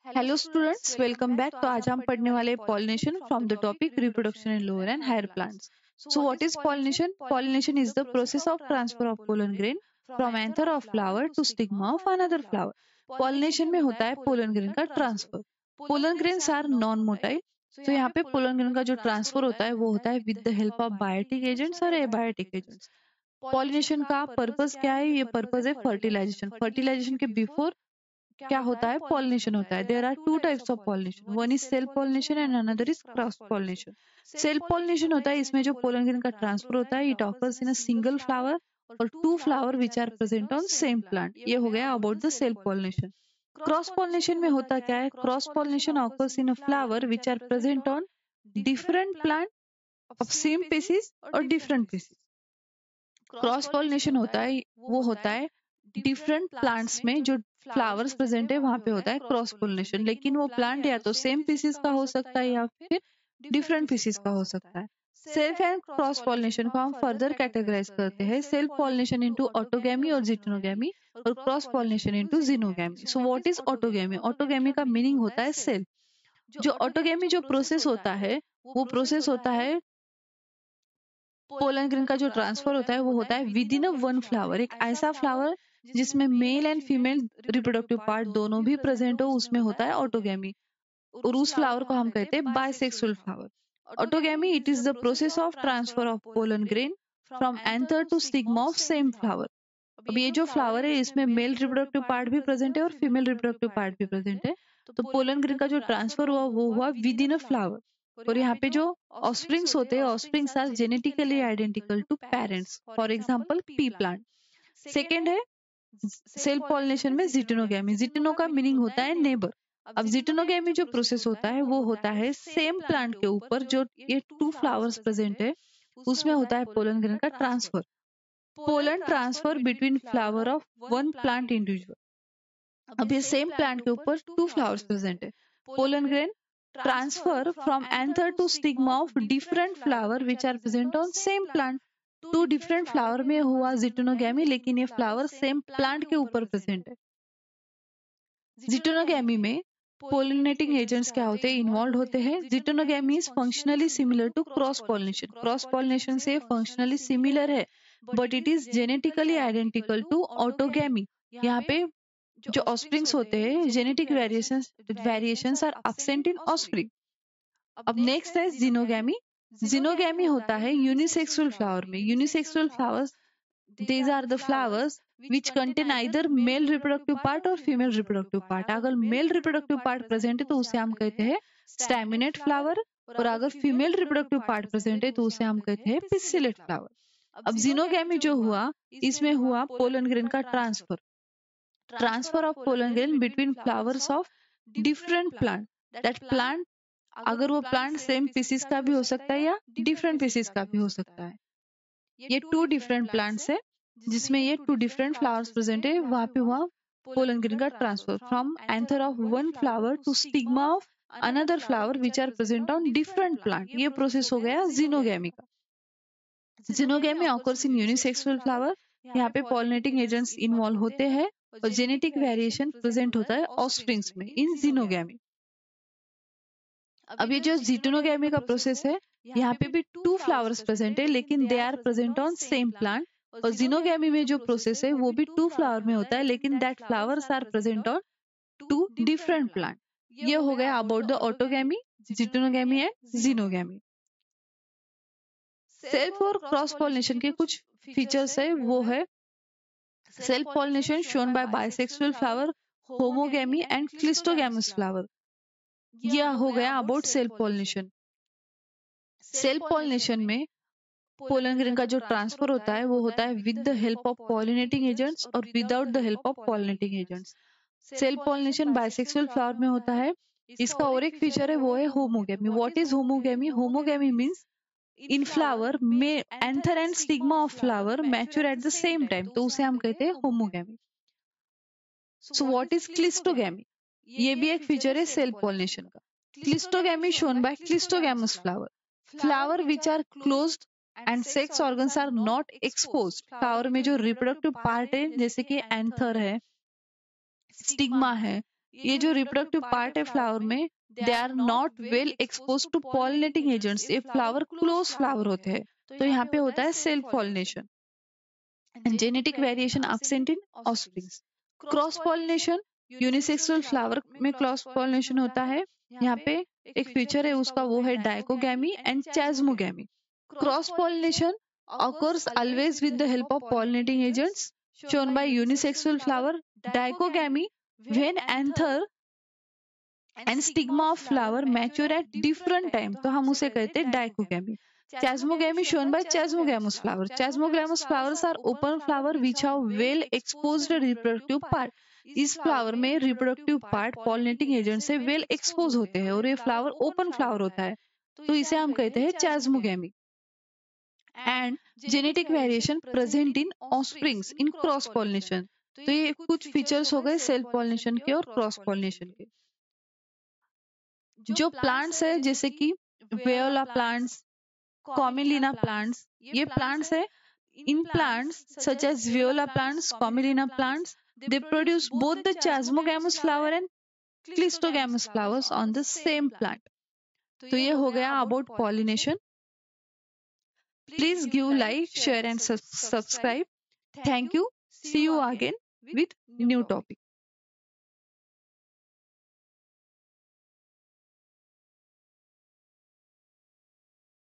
Hello students, welcome back. तो आज हम पढ़ने वाले pollination from the topic reproduction in lower and higher plants. So what is pollination? Pollination is the process of transfer of pollen grain from anther of flower to stigma of another flower. Pollination में होता है pollen grain का transfer. Pollen grains are non motile. तो यहाँ पे pollen grain का जो transfer होता है वो होता है with the help of biotic agents और एबायोटिक एजेंट्स। पॉलिनेशन का पर्पस क्या है? ये पर्पस है फर्टिलाइजेशन। फर्टिलाइजेशन के बिफोर क्या होता है? पॉलिनेशन होता है। There are two types of pollination, one is self pollination and another is cross pollination. Self pollination होता है, इसमें जो पोलन ग्रेन का ट्रांसफर होता है it occurs in a single flower और two flower which are present on same plant. ये हो गया about the self pollination. Cross pollination में होता क्या है? Cross pollination occurs in a flower which are present on different plant of same species और different species. Cross pollination होता है, वो होता है डिफरेंट प्लांट्स में जो फ्लावर्स प्रेजेंट है वहां पे होता है क्रॉस पोलिनेशन। लेकिन वो प्लांट या तो सेम पीसीज का हो सकता है या फिर डिफरेंट पीसीज का हो सकता है। सेल्फ एंड क्रॉस पोलिनेशन को हम फर्दर कैटेगराइज करते हैं, सेल्फ पोलिनेशन इनटू ऑटोगैमी और जिटोनोगैमी और cross pollination into xenogamy. So what is autogamy? Autogamy का मीनिंग होता है सेल्फ। जो ऑटोगैमी जो प्रोसेस होता है वो प्रोसेस होता है, पोलन ग्रेन का जो ट्रांसफर होता है वो होता है with in a one flower. एक ऐसा फ्लावर जिसमें male and female reproductive part दोनों भी प्रेजेंट हो, उसमें होता है ऑटोगैमी। और उस फ्लावर को हम कहते हैं bisexual flower. Autogamy it is the process of transfer of pollen grain from anther to stigma of same flower. अब ये जो फ्लावर है इसमें मेल रिप्रोडक्टिव पार्ट भी प्रेजेंट है और फीमेल रिप्रोडक्टिव पार्ट भी प्रेजेंट है। तो पोलन ग्रेन का जो ट्रांसफर हुआ वो हुआ विद इन अ फ्लावर। और यहाँ पे जो ऑस्प्रिंग्स होते हैं, offsprings are genetically identical to parents, for example pea plant. Second है सेल्फ पॉलिनेशन में जिटोनोगैमी। जिटोनो का मीनिंग होता है नेबर। अब जिटोनोगैमी जो प्रोसेस होता है वो होता है सेम प्लांट के ऊपर जो ये टू फ्लावर्स प्रेजेंट है उसमें होता है पोलन ग्रेन का transfer. Pollen transfer between flower of one plant individual. अब ये सेम प्लांट के ऊपर टू फ्लावर्स प्रेजेंट है। Pollen grain transfer from anther to stigma of different flower which are present on same plant. Two different flower में हुआ जिटोनोगैमी, लेकिन ये flower same plant के ऊपर प्रेजेंट है। जिटोनोगैमी में पोलिनेटिंग एजेंट्स क्या होते हैं? इन्वॉल्व होते हैं। Geitonogamy is functionally similar to cross pollination. Cross pollination से फंक्शनली सिमिलर है but it is genetically identical to autogamy. यहाँ पे जो ऑस्प्रिंग्स होते हैं genetic variations are absent in offspring. अब नेक्स्ट है जिनोगैमी। जिनोगैमी होता है यूनिसेक्सुअल फ्लावर में। Unisexual flowers these are the flowers which contain either male reproductive part or female reproductive part। अगर मेल रिप्रोडक्टिव पार्ट प्रेजेंट है तो उसे हम कहते हैं स्टैमिनेट फ्लावर, और अगर फीमेल रिप्रोडक्टिव पार्ट प्रेजेंट है तो उसे हम कहते हैं पिस्सिलेट फ्लावर। अब जिनोगैमी जो हुआ इसमें हुआ पोलन ग्रेन का transfer. Transfer of pollen grain between flowers of different plant. That plant, अगर वो प्लांट सेम पीसीज का भी हो सकता है या डिफरेंट पीसीज का भी हो सकता है। ये टू डिफरेंट प्लांट्स है जिसमें ये टू डिफरेंट फ्लावर्स प्रेजेंट है, वहां पे हुआ पोलन ग्रेन का transfer from anther of one flower to stigma of another flower which are present on different plant. ये प्रोसेस हो गया जिनोगैमी का। Xenogamy occurs in unisexual flower. यहाँ पे पॉलिनेटिंग एजेंट्स इन्वॉल्व होते हैं और जेनेटिक वेरिएशन प्रेजेंट होता है ऑस्प्रिंग्स में इन जिनोगैमी। अब ये जो जिटोनोगैमी का प्रोसेस है यहाँ पे भी टू फ्लावर्स प्रेजेंट है लेकिन they are present on same plant. और जिनोगैमी में जो प्रोसेस है वो भी टू फ्लावर में होता है लेकिन that flowers are present on two different plant. ये हो गया about the autogamy, geitonogamy and xenogamy. Self और क्रॉस पॉलिनेशन के कुछ फीचर्स है, वो है self pollination shown by bisexual flower, homogamy and cleistogamous flower. यह हो गया about self pollination. Self pollination में पोलन ग्रेन का जो ट्रांसफर होता है वो होता है with the help of pollinating agents और without the help of pollinating agents. Self pollination bisexual flower में होता है। इसका और एक फीचर है वो है homogamy. What is homogamy? Homogamy means in flower में anther and stigma of flower mature at the same time, तो उसे हम कहते हैं homogamy. So what is cleistogamy? ये भी एक फीचर है सेल्फ पॉलिनेशन का। Cleistogamy shown by cleistogamous flower. Flower which are closed and sex organs are not exposed. Flower में जो रिप्रोडक्टिव पार्ट है जैसे कि एंथर है, स्टिग्मा है, ये जो रिप्रोडक्टिव पार्ट है फ्लावर में, they are not well expose to pollinating agents. ये फ्लावर क्लोज फ्लावर होते हैं, तो यहाँ पे होता है self pollination. And genetic variation absent in offsprings. Cross pollination, unisexual flower में क्रॉस पॉलिनेशन होता है। यहाँ पे एक फीचर है उसका, वो है dichogamy and chasmogamy. Cross pollination occurs always with the help of pollinating agents shown by unisexual flower. Dichogamy, when anther and stigma of flower mature at different time, तो हम उसे कहते हैं dichogamy. Chasmogamy shown by Chasmogamous flower. Chasmogamous flowers are open flower which have well exposed reproductive part. इस flower में reproductive part pollinating agent से well expose होते हैं और ये फ्लावर ओपन फ्लावर होता है, तो इसे हम कहते हैं chasmogamy. And genetic variation present in offsprings in cross pollination. तो ये कुछ फीचर्स हो गए सेल्फ पॉलिनेशन के और क्रॉस पॉलिनेशन के। जो प्लांट्स है जैसे कि वेयोला प्लांट्स, कॉमिलिना प्लांट्स, ये प्लांट्स है। In plants such as viola plants, commelina plants, they produce both the chasmogamous flower and clistogamous flowers on the same plant. तो ये हो गया about pollination. Please give like, share and subscribe. Thank you. See you again with new topic.